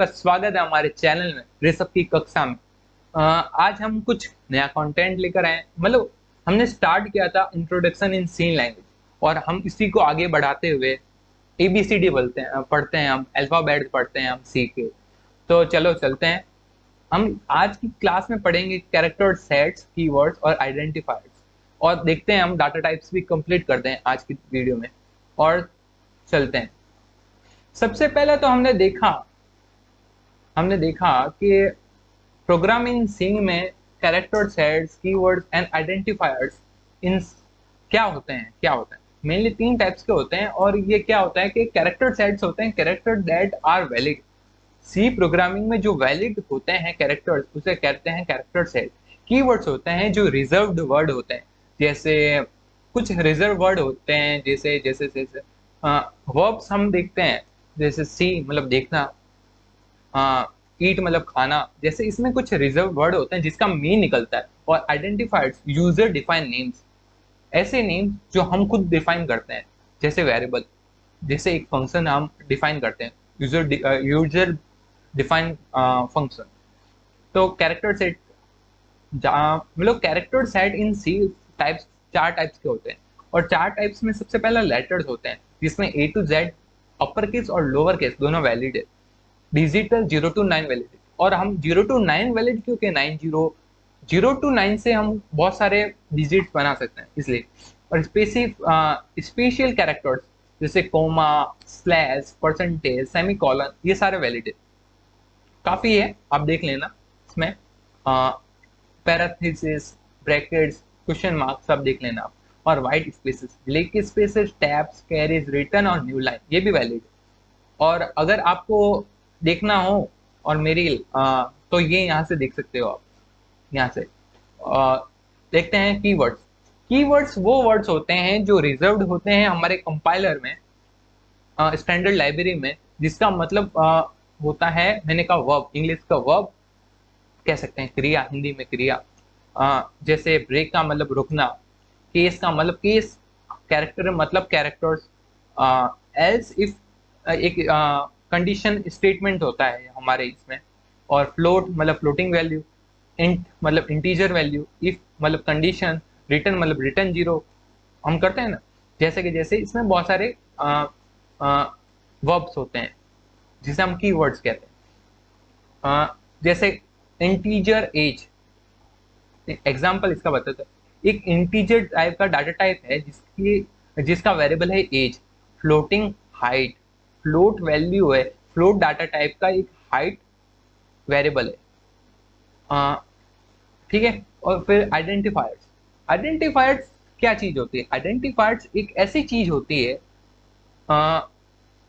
का स्वागत है हमारे चैनल में ऋषभ की कक्षा में। आज हम कुछ नया कंटेंट लेकर आए हैं। मतलब हमने स्टार्ट किया था इंट्रोडक्शन इन सी लैंग्वेज और हम इसी को आगे बढ़ाते हुए एबीसीडी बोलते हैं, पढ़ते हैं, हम अल्फाबेट पढ़ते हैं हम सी के। तो चलो चलते हैं। हम आज की क्लास में पढ़ेंगे कैरेक्टर सेट्स, कीवर्ड्स और आइडेंटिफायर्स, और देखते हैं हम डाटा टाइप्स भी कंप्लीट करते हैं आज की वीडियो में। और चलते हैं। सबसे पहले तो हमने देखा कि प्रोग्रामिंग सिंग में character sets, keywords and identifiers इन क्या होते हैं मेनली तीन टाइप्स के होते हैं। और ये क्या होता है कि कैरेक्टर सेट्स होते हैं character that are valid. C programming में जो वैलिड होते हैं कैरेक्टर्स उसे कहते हैं कैरेक्टर सेट। कीवर्ड्स होते हैं जो रिजर्व्ड वर्ड होते हैं, जैसे कुछ रिजर्व वर्ड होते हैं, जैसे जैसे जैसे वर्ब्स हम देखते हैं, जैसे सी मतलब देखना, ईट मतलब खाना। जैसे इसमें कुछ रिजर्व वर्ड होते हैं जिसका मीन निकलता है। और आइडेंटिफायर्स यूजर डिफाइन नेम्स, ऐसे नेम्स जो हम खुद डिफाइन करते हैं, जैसे वेरिएबल, जैसे एक फंक्शन हम डिफाइन करते हैं, यूजर डिफाइन फंक्शन। तो कैरेक्टर सेट, मतलब कैरेक्टर सेट इन सी टाइप्स, चार टाइप्स के होते हैं। और चार टाइप्स में सबसे पहला लेटर्स होते हैं, जिसमें ए टू जेड, अपर केस और लोअर केस दोनों वैलिड है। Digital 0 to 9 valid. और हम 0 to 9 वैलिड क्योंकि 0 to 9 से हम बहुत सारे डिजिट्स बना सकते हैं इसलिए। और स्पेशल कैरेक्टर्स जैसे कोमा, स्लैश, परसेंटेज, सेमीकोलन, ये सारे वैलिड है। काफी है, आप देख लेना इसमें। पैरेंथेसिस, ब्रैकेट्स, क्वेश्चन मार्क सब देख लेना आप। और white spaces, black spaces, tabs, carries, return और न्यू लाइन, ये भी वैलिड है। और अगर आपको देखना हो और मेरी तो ये यहाँ से देख सकते हो आप। यहाँ से देखते हैं कीवर्ड्स। कीवर्ड्स वो वर्ड्स होते हैं जो रिजर्व्ड होते हैं हमारे कंपाइलर में, स्टैंडर्ड लाइब्रेरी में, जिसका मतलब होता है, मैंने कहा वर्ब, इंग्लिश का वर्ब कह सकते हैं, क्रिया, हिंदी में क्रिया। जैसे ब्रेक का मतलब रुकना, केस का मतलब केस, कैरेक्टर मतलब कैरेक्टर्स, एल्स इफ एक कंडीशन स्टेटमेंट होता है हमारे इसमें। और फ्लोट मतलब फ्लोटिंग वैल्यू, इंट मतलब इंटीजर वैल्यू, इफ मतलब कंडीशन, रिटर्न मतलब रिटर्न जीरो। हम करते हैं ना, जैसे कि जैसे इसमें बहुत सारे वर्ब्स होते हैं जिसे हम कीवर्ड्स कहते हैं। जैसे इंटीजर एज, एग्जाम्पल इसका बताता है। एक इंटीजर टाइप का डाटा टाइप है जिसका वेरिएबल है age. Floating height, float value है, फ्लोट डाटा टाइप का एक हाइट वेरिएबल है। ठीक है। और फिर आइडेंटिफायर्स। आइडेंटिफायर्स क्या चीज होती है? आइडेंटिफायर्स एक ऐसी चीज होती है,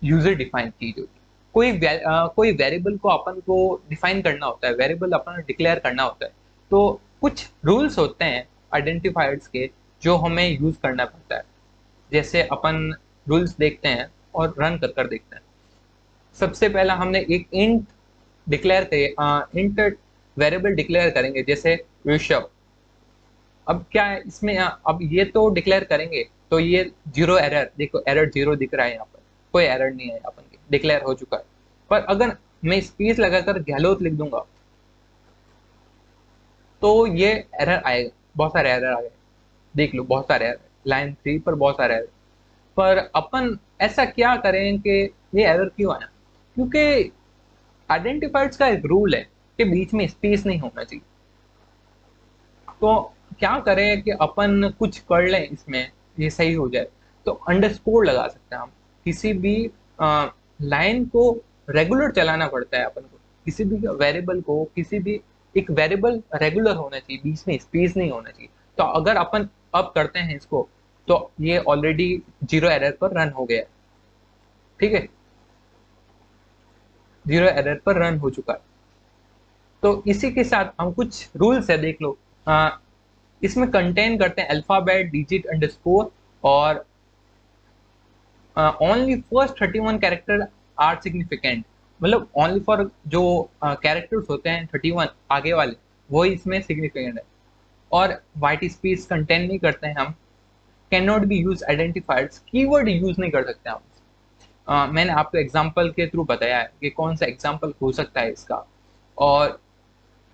यूजर डिफाइन चीज होती है। कोई वेरिएबल को अपन को डिफाइन करना होता है, वेरिएबल अपन डिक्लेयर करना होता है। तो कुछ रूल्स होते हैं आइडेंटिफायर्स के जो हमें यूज करना पड़ता है। जैसे अपन रूल्स देखते हैं और रन कर कर देखते हैं। सबसे पहला हमने एक इंट डिक्लेयर करिए, इंट वेरिएबल डिक्लेयर करेंगे, जैसे ऋषभ। अब क्या है इसमें, अब ये तो डिक्लेयर करेंगे तो ये जीरो एरर, देखो एरर जीरो दिख रहा है यहाँ पर, कोई एरर नहीं है, अपन के डिक्लेयर हो चुका है। पर अगर मैं स्पेस लगाकर गहलोत लिख दूंगा तो ये एरर आएगा, बहुत सारे एरर आ गए। देख लो बहुत सारे एरर, लाइन 3 पर बहुत सारे एरर। पर अपन ऐसा क्या करें कि ये एरर क्यों आया? क्योंकि आइडेंटिफायर्स का एक रूल है कि बीच में स्पेस नहीं होना चाहिए। तो क्या करें कि अपन कुछ कर लें इसमें, ये सही हो जाए। तो अंडरस्कोर लगा सकते हैं हम। किसी भी लाइन को रेगुलर चलाना पड़ता है अपन को, किसी भी वेरिएबल को, किसी भी एक वेरिएबल रेगुलर होना चाहिए, बीच में स्पेस नहीं होना चाहिए। तो अगर अपन अब करते हैं इसको, तो ये ऑलरेडी जीरो एरर पर रन हो गया है। ठीक है, जीरो एरर पर रन हो चुका है। तो इसी के साथ हम कुछ रूल्स है, देख लो। इसमें कंटेन करते हैं अल्फाबेट, डिजिट, अंडरस्कोर, और only first 31 character are significant. मतलब ओनली फॉर जो कैरेक्टर्स होते हैं 31 आगे वाले, वो इसमें सिग्निफिकेंट है। और वाइट स्पेस कंटेन नहीं करते हैं हम। Can not be use identifiers, keyword use नहीं कर सकते हम। मैंने आपको एग्जाम्पल के थ्रू बताया है कि कौन सा एग्जाम्पल हो सकता है इसका। और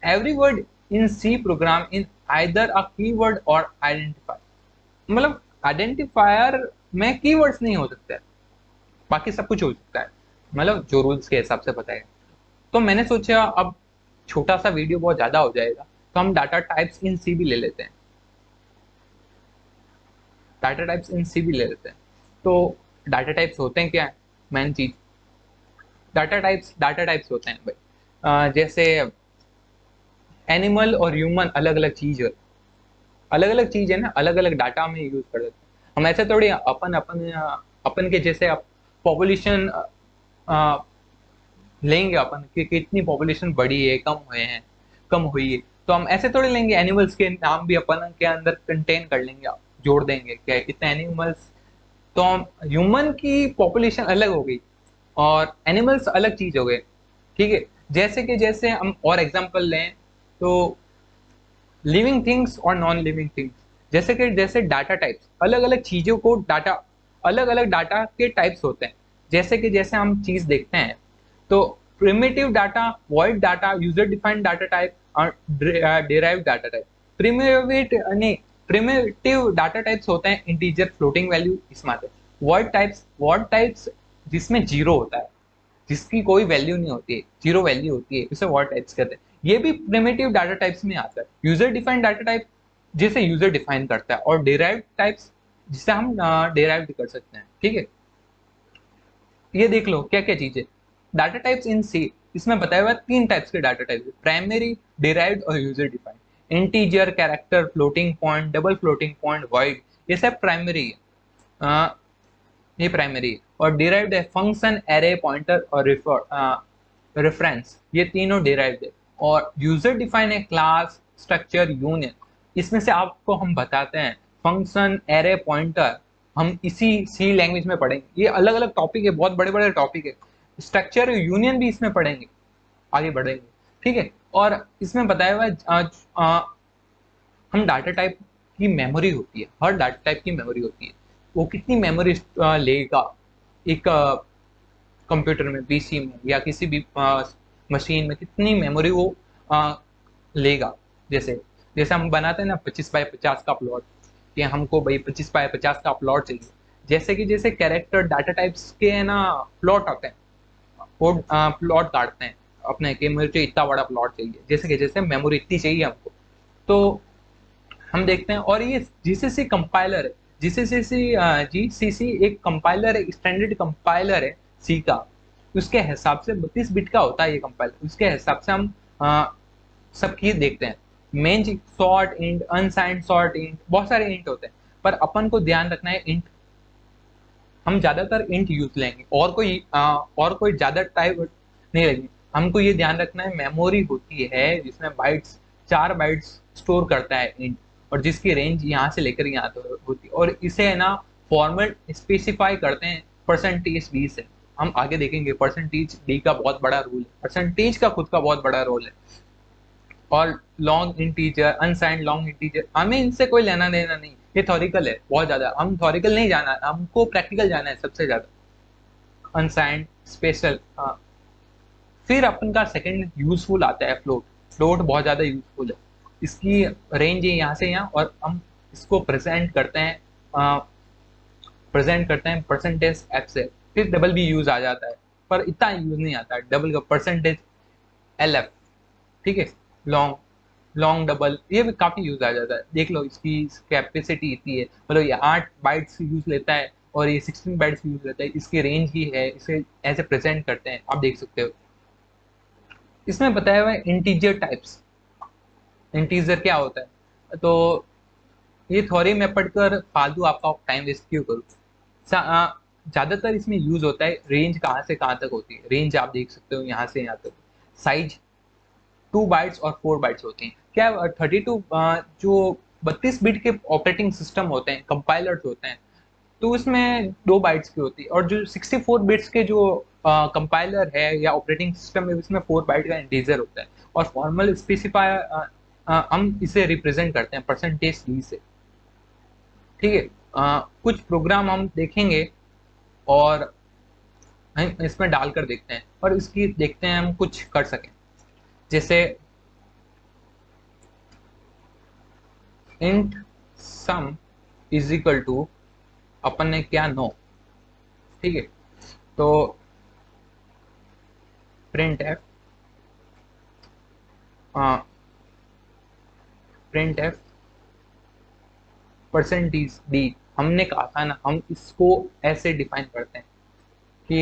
every word in C program in either a keyword और आइडेंटिफायर, मतलब आइडेंटिफायर में कीवर्ड्स नहीं हो सकते, बाकी सब कुछ हो सकता है, मतलब जो रूल्स के हिसाब से बताएगा। तो मैंने सोचा अब छोटा सा वीडियो बहुत ज्यादा हो जाएगा, तो हम डाटा टाइप्स इन सी भी ले लेते हैं, डाटा टाइप्स इन सी भी ले लेते हैं। तो डाटा टाइप्स होते हैं क्या है, मेन चीज, डाटा टाइप्स होते हैं भाई, जैसे एनिमल और ह्यूमन अलग अलग चीज है, अलग अलग चीज है ना, अलग अलग डाटा में यूज कर देते हैं हम। ऐसे थोड़ी अपन अपन अपन के जैसे पॉपुलेशन लेंगे अपन कि कितनी पॉपुलेशन बढ़ी है, कम हुए हैं, कम हुई है, तो हम ऐसे थोड़े लेंगे, एनिमल्स के नाम भी अपन के अंदर कंटेन कर लेंगे, जोड़ देंगे क्या कितने एनिमल्स। तो हम ह्यूमन की पॉपुलेशन अलग हो गई और एनिमल्स अलग चीज हो गए, ठीक है। जैसे कि जैसे हम और एग्जांपल लें तो लिविंग थिंग्स और नॉन लिविंग थिंग्स, जैसे कि जैसे डाटा टाइप्स, अलग अलग चीजों को डाटा, अलग अलग डाटा के टाइप्स होते हैं। जैसे कि जैसे हम चीज देखते हैं तो primitive data, void data, user defined data type और डिराइव्ड डाटा टाइप। प्रिमिटिव नहीं, प्रिमिटिव डाटा टाइप्स होते हैं इंटीजर, फ्लोटिंग वैल्यू, इसमें आते हैं वर्ड टाइप्स जिसमें जीरो होता है, जिसकी कोई वैल्यू नहीं होती है, जीरो वैल्यू होती है, इसे वर्ड टाइप्स कहते हैं। ये भी प्रिमिटिव डाटा टाइप्स में आता है। यूजर डिफाइंड डाटा टाइप जिसे यूजर डिफाइन करता है, और डिराइव्ड टाइप्स जिसे हम डिराइव कर सकते हैं, ठीक है। ये देख लो क्या क्या चीज है डाटा टाइप्स इन सी, इसमें बताया हुआ तीन टाइप्स के डाटा टाइप्स, प्राइमरी, डिराइव्ड और user defined. Integer, character, floating point, double floating point, void, ये सब प्राइमरी है, ये प्राइमरी है। और डिराइव्ड है फंक्शन, एरे, पॉइंटर और रेफरेंस, ये तीनों डिराइव्ड है। और यूजर डिफाइन है क्लास, स्ट्रक्चर, यूनियन, इसमें से आपको हम बताते हैं फंक्शन, एरे, पॉइंटर हम इसी सी लैंग्वेज में पढ़ेंगे। ये अलग अलग टॉपिक है, बहुत बड़े बड़े टॉपिक है, स्ट्रक्चर यूनियन भी इसमें पढ़ेंगे, आगे बढ़ेंगे, ठीक है। और इसमें बताया हुआ हम डाटा टाइप की मेमोरी होती है, हर डाटा टाइप की मेमोरी होती है, वो कितनी मेमोरी लेगा एक कंप्यूटर में, पीसी में या किसी भी मशीन में, कितनी मेमोरी वो लेगा। जैसे जैसे हम बनाते हैं ना 25x50 का प्लॉट, कि हमको भाई 25x50 का प्लॉट चाहिए। जैसे कि जैसे कैरेक्टर डाटा टाइप्स के है ना प्लॉट आते हैं, वो प्लॉट काटते हैं अपने कि मुझे इतना बड़ा प्लॉट चाहिए, जैसे कि जैसे मेमोरी इतनी चाहिए हमको। तो हम देखते हैं, और ये जीसीसी कंपाइलर है, जीसीसी एक कंपाइलर है, स्टैंडर्ड कंपाइलर है सी का। उसके हिसाब से 32 बिट का होता है ये कंपाइलर, उसके हिसाब से हम सब चीज देखते हैं। मेन चीज sort int, unsigned sort int, बहुत सारे इंट होते हैं, पर अपन को ध्यान रखना है इंट, हम ज्यादातर इंट यूज लेंगे, और कोई ज्यादा टाइप नहीं लेंगे। हमको ये ध्यान रखना है मेमोरी होती है जिसमें बाइट्स, 4 बाइट्स स्टोर करता है इंट, और जिसकी रेंज यहाँ से लेकर यहाँ तक होती है, और इसे है ना फॉर्मेट स्पेसिफाई करते हैं परसेंटेज डी से। हम आगे देखेंगे परसेंटेज डी का बहुत बड़ा रोल है, परसेंटेज का खुद का बहुत बड़ा रोल है। और long integer, unsigned long integer, हमें इनसे कोई लेना देना नहीं, ये थॉरिकल है बहुत ज्यादा, हम थॉरिकल नहीं जाना, हमको प्रैक्टिकल जाना है सबसे ज्यादा। अनसाइंड, स्पेशल, फिर अपन का सेकंड यूजफुल आता है फ्लोट। फ्लोट बहुत ज्यादा यूजफुल है, इसकी रेंज है यहाँ से यहाँ, और हम इसको प्रेजेंट करते हैं परसेंटेज एफ से। फिर डबल भी यूज आ जाता है, पर इतना यूज नहीं आता है डबल का, परसेंटेज एल एफ, ठीक है। लॉन्ग, लॉन्ग डबल, ये भी काफी यूज आ जाता है। देख लो इसकी कैपेसिटी इतनी है, मतलब ये 8 बाइट्स यूज लेता है और ये 16 बाइट्स यूज लेता है, इसकी रेंज ही है, इसे ऐसे प्रेजेंट करते हैं, आप देख सकते हो। इसमें बताया हुआ है इंटीजर टाइप्स। इंटीजर क्या होता है, तो ये थ्योरी में पढ़कर फालतू आपका टाइम वेस्ट क्यों करूँ। ज्यादातर इसमें यूज होता है रेंज, कहाँ से कहाँ तक होती है रेंज, आप देख सकते हो यहाँ से यहाँ तक। साइज 2 बाइट्स और 4 बाइट्स होती हैं क्या, 32 जो 32 बिट के ऑपरेटिंग सिस्टम होते हैं, कंपाइलर्स होते हैं, तो उसमें 2 बाइट्स की होती है। और जो 64 बिट्स के जो कंपाइलर है या ऑपरेटिंग सिस्टम है, उसमें 4 बाइट का इंटीजर होता है। और फॉर्मल स्पेसिफायर हम इसे रिप्रेजेंट करते हैं परसेंटेज डी से, ठीक है। कुछ प्रोग्राम हम देखेंगे, और हम इसमें डालकर देखते हैं और इसकी देखते हैं हम कुछ कर सकें। जैसे int sum is equal to, अपन ने क्या, नो, ठीक है। तो print f, print f percentage d, हमने कहा था ना हम इसको ऐसे डिफाइन करते हैं कि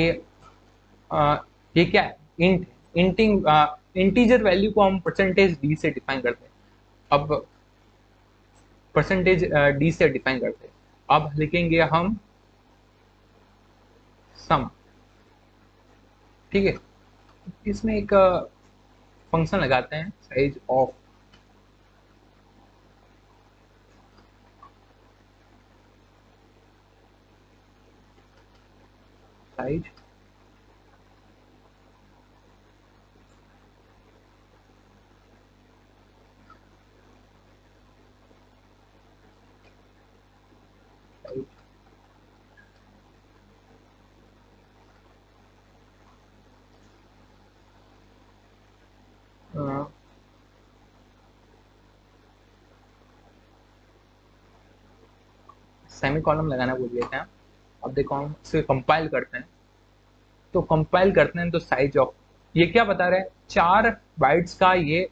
ये क्या है, इंट, इंटिंग इंटीजर वैल्यू को हम परसेंटेज डी से डिफाइन करते हैं। अब परसेंटेज डी से डिफाइन करते हैं, अब लिखेंगे हम सम, ठीक है। इसमें एक फंक्शन लगाते हैं size of, size semi column लगाना भूल गए थे हम। अब देखो हम इसे कंपाइल करते हैं, तो कंपाइल करते हैं तो साइज ऑफ, ये क्या बता रहा है, 4 बाइट्स का ये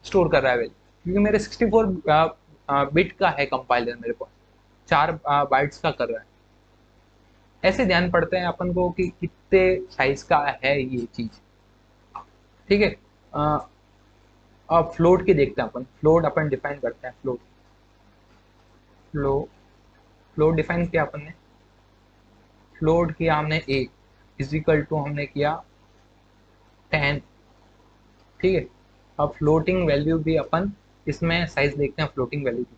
स्टोर कर रहा है वैल्यू, क्योंकि मेरे 64 बिट का है कंपाइलर मेरे पास, 4 बाइट्स का कर रहा है। ऐसे ध्यान पड़ते हैं अपन को कि कितने साइज का है ये चीज, ठीक है। अब फ्लोट की देखते हैं अपन, फ्लोट अपन डिफाइन करते हैं, फ्लोट, फ्लो फ्लोट डिफाइन किया अपन ने, फ्लोट किया हमने ए इजिकल टू हमने किया 10, ठीक है। अब फ्लोटिंग वैल्यू भी अपन इसमें साइज देखते हैं, फ्लोटिंग वैल्यू की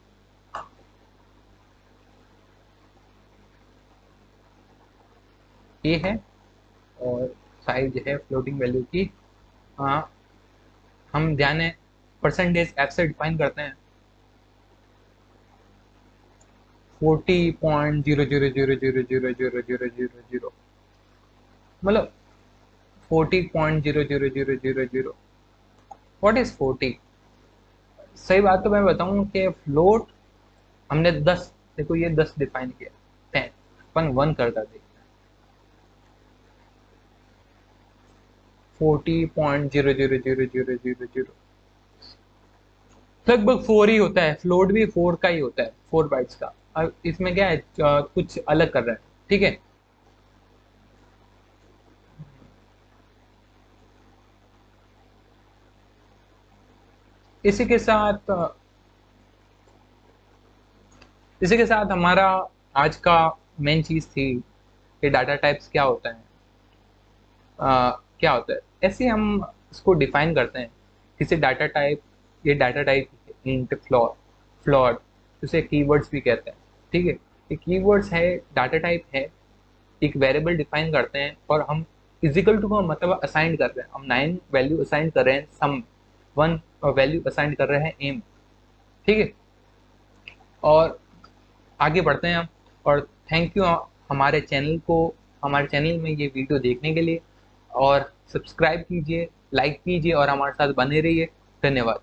ये है, और साइज है फ्लोटिंग वैल्यू की, हाँ, हम ध्यान है परसेंटेज एफ से डिफाइन करते हैं 40.00000000, मतलब 40.000000। What is 40? सही बात तो मैं बताऊं कि फ्लोट हमने 10, देखो ये 10 डिफाइन किया, 10 अपन 1 कर देते, 40.000000, लगभग 4 ही होता है, फ्लोट भी 4 का ही होता है, 4 बाइट्स का। अब इसमें क्या है, कुछ अलग कर रहा है, ठीक है। इसी के साथ इसी के साथ हमारा आज का मेन चीज थी कि डाटा टाइप्स क्या होता है, क्या होता है, ऐसे हम इसको डिफाइन करते हैं किसी डाटा टाइप, ये data type int, float, float, जिसे कीवर्ड्स भी कहते हैं, ठीक है। ये कीवर्ड्स है, डाटा टाइप है, एक वेरिएबल डिफाइन करते हैं और हम इजिकल टू का मतलब असाइन कर रहे हैं, हम 9 वैल्यू असाइन कर रहे हैं, सम 1 वैल्यू असाइन कर रहे हैं एम, ठीक है। और आगे बढ़ते हैं हम, और थैंक यू हमारे चैनल में ये वीडियो देखने के लिए, और सब्सक्राइब कीजिए, लाइक कीजिए और हमारे साथ बने रहिए। धन्यवाद।